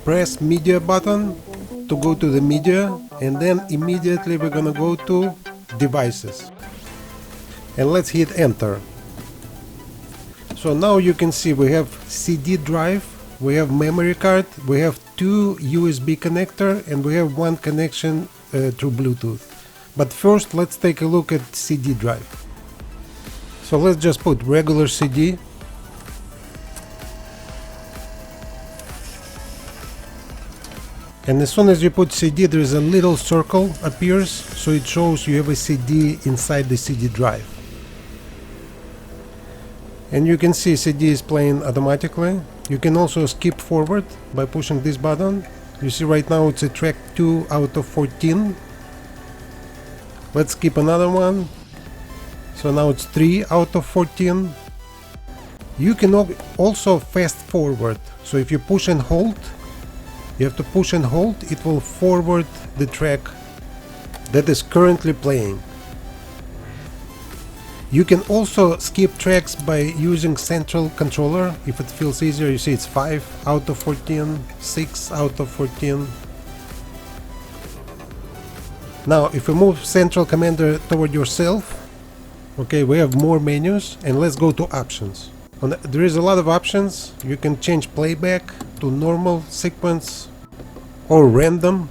press media button to go to the media, and then immediately we're gonna go to devices. And let's hit enter. So now you can see we have CD drive, we have memory card, we have two USB connector, and we have one connection through Bluetooth. But first let's take a look at CD drive. So let's just put regular CD. And as soon as you put CD, there is a little circle appears, so it shows you have a CD inside the CD drive. And you can see CD is playing automatically. You can also skip forward by pushing this button. You see right now it's a track 2 out of 14. Let's skip another one. So now it's 3 out of 14. You can also fast forward. So if you push and hold, you have to push and hold, it will forward the track that is currently playing. You can also skip tracks by using central controller if it feels easier. You see it's 5 out of 14, 6 out of 14. Now if you move central commander toward yourself, okay, we have more menus, and let's go to options. There is a lot of options. You can change playback to normal sequence or random.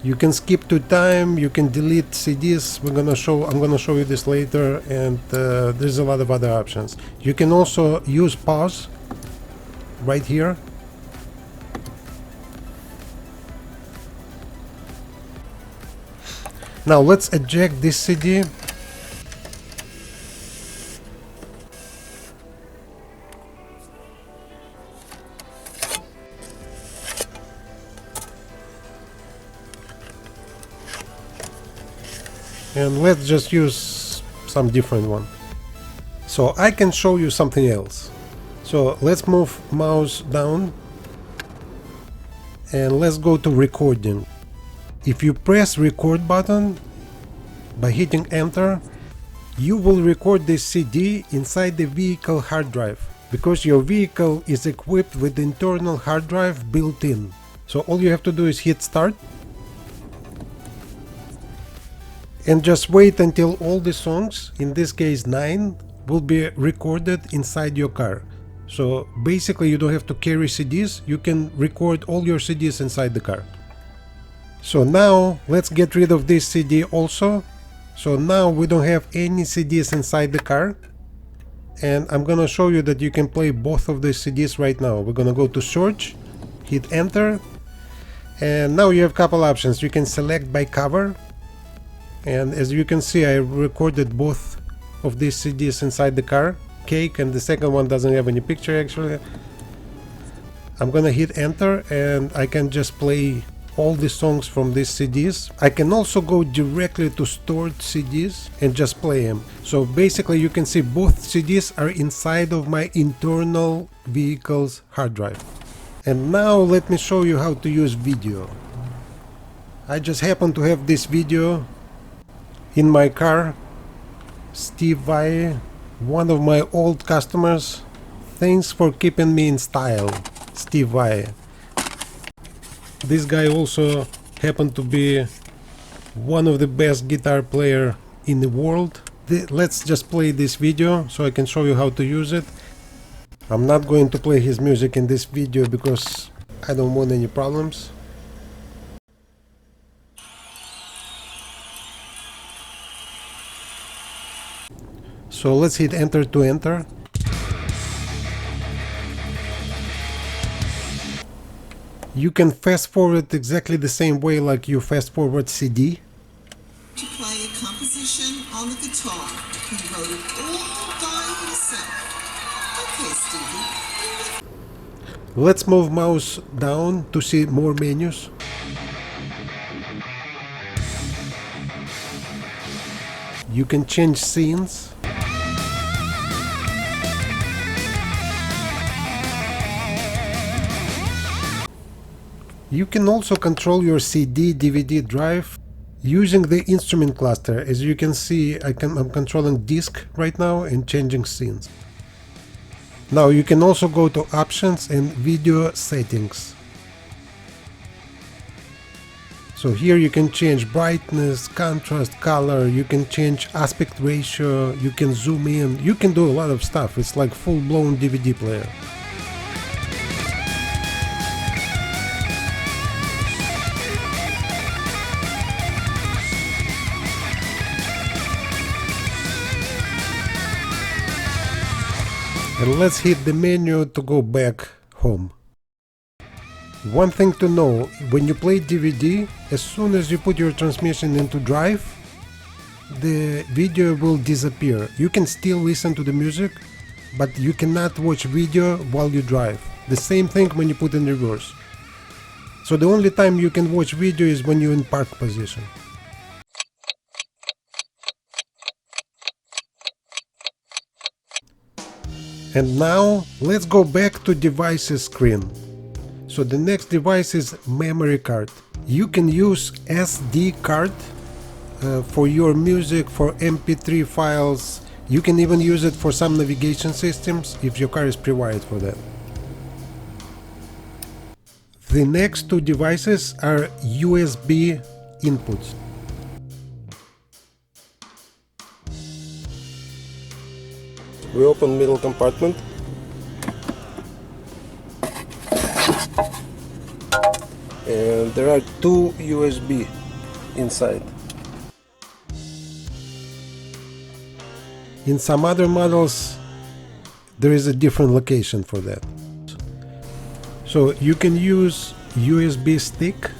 You can skip to time, you can delete CDs. I'm gonna show you this later, and there's a lot of other options. You can also use pause right here. Now let's eject this CD. And let's just use some different one. So I can show you something else. So let's move mouse down and let's go to recording. If you press record button by hitting enter, you will record this CD inside the vehicle hard drive, because your vehicle is equipped with internal hard drive built in. So all you have to do is hit start. And just wait until all the songs, in this case 9, will be recorded inside your car. So basically you don't have to carry CDs, you can record all your CDs inside the car. So now let's get rid of this CD also. So now we don't have any CDs inside the car. And I'm gonna show you that you can play both of these CDs right now. We're gonna go to search, hit enter, and now you have a couple options. You can select by cover. And as you can see, I recorded both of these CDs inside the car, Cake, and the second one doesn't have any picture actually. I'm gonna hit enter and I can just play all the songs from these CDs. I can also go directly to stored CDs and just play them. So basically you can see both CDs are inside of my internal vehicle's hard drive. And now let me show you how to use video. I just happen to have this video in my car. Steve Vai, one of my old customers. Thanks for keeping me in style, Steve Vai. This guy also happened to be one of the best guitar player in the world. Let's just play this video so I can show you how to use it. I'm not going to play his music in this video because I don't want any problems. So let's hit enter to enter. You can fast forward exactly the same way like you fast forward CD. To play a composition on the guitar. He wrote it all by himself. Okay, Stevie. Let's move mouse down to see more menus. You can change scenes. You can also control your CD DVD drive using the instrument cluster. As you can see, I'm controlling disc right now and changing scenes. Now you can also go to options and video settings. So here you can change brightness, contrast, color, you can change aspect ratio, you can zoom in, you can do a lot of stuff. It's like full-blown DVD player. And let's hit the menu to go back home. One thing to know, when you play DVD, as soon as you put your transmission into drive, the video will disappear. You can still listen to the music, but you cannot watch video while you drive. The same thing when you put in reverse. So the only time you can watch video is when you're in park position. And now let's go back to devices screen. So the next device is memory card. You can use SD card for your music, for MP3 files. You can even use it for some navigation systems if your car is pre-wired for that. The next two devices are USB inputs. We open middle compartment. And there are two USB inside. In some other models, there is a different location for that. So you can use USB stick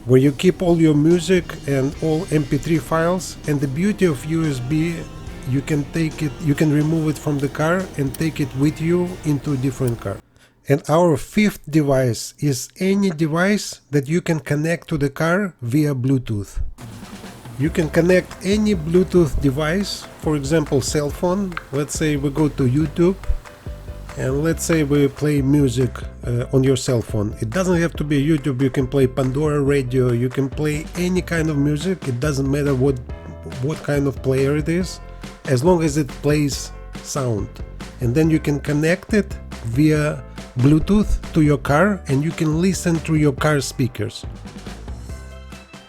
where you keep all your music and all MP3 files, and the beauty of USB, you can take it, you can remove it from the car and take it with you into a different car. And our fifth device is any device that you can connect to the car via Bluetooth. You can connect any Bluetooth device, for example cell phone. Let's say we go to YouTube and let's say we play music on your cell phone. It doesn't have to be YouTube, you can play Pandora radio, you can play any kind of music, it doesn't matter what kind of player it is, as long as it plays sound. And then you can connect it via Bluetooth to your car and you can listen through your car speakers.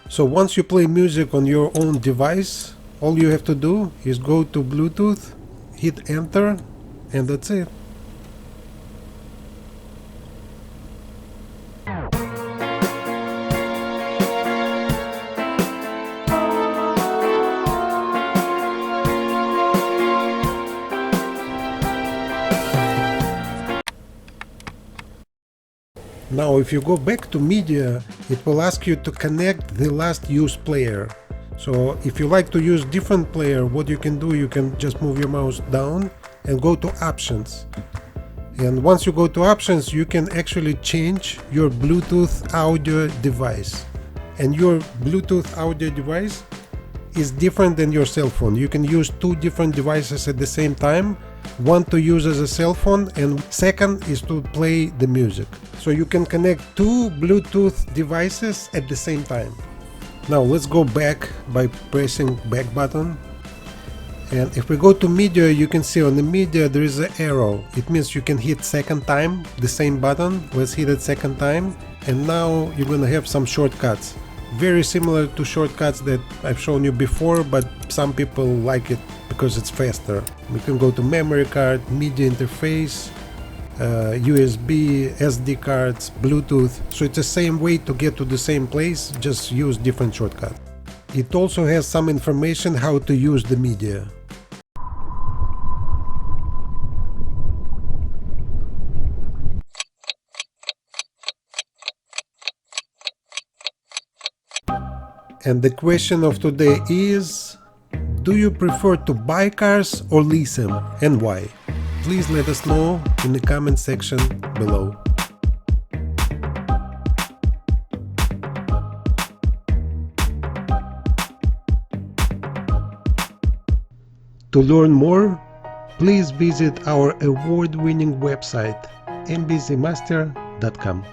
So once you play music on your own device, all you have to do is go to Bluetooth, hit enter, and that's it. Now if you go back to media, it will ask you to connect the last used player. So if you like to use different player, what you can do, you can just move your mouse down and go to options. And once you go to options, you can actually change your Bluetooth audio device. And your Bluetooth audio device is different than your cell phone. You can use two different devices at the same time. One to use as a cell phone and second is to play the music. So you can connect two Bluetooth devices at the same time. Now let's go back by pressing back button. And if we go to media, you can see on the media there is an arrow. It means you can hit second time the same button. Let's hit it second time. And now you're gonna have some shortcuts. Very similar to shortcuts that I've shown you before, but some people like it because it's faster. We can go to memory card, media interface, USB, SD cards, Bluetooth. So it's the same way to get to the same place, just use different shortcut. It also has some information how to use the media. And the question of today is, do you prefer to buy cars or lease them, and why? Please let us know in the comment section below. To learn more, please visit our award-winning website mbzmaster.com.